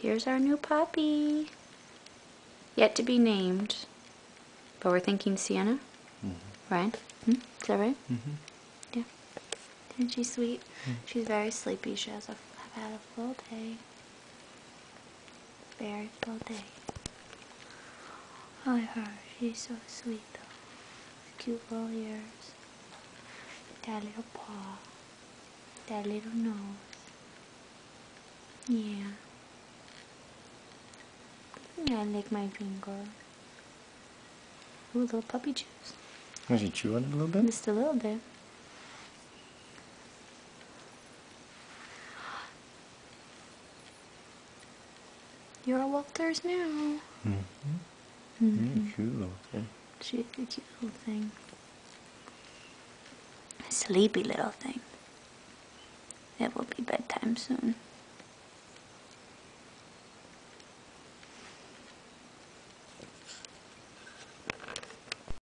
Here's our new puppy. Yet to be named. But we're thinking Sienna. Right? Is that right? Yeah. Isn't she sweet? She's very sleepy. She has had a full day. Very full day. Oh, her. She's so sweet though. Cute little ears. That little paw. That little nose. Yeah. I lick my finger. Ooh, little puppy juice. Was he chewing it a little bit? Just a little bit. You're a Walters now. Cute little thing. She's a cute little thing. A sleepy little thing. It will be bedtime soon.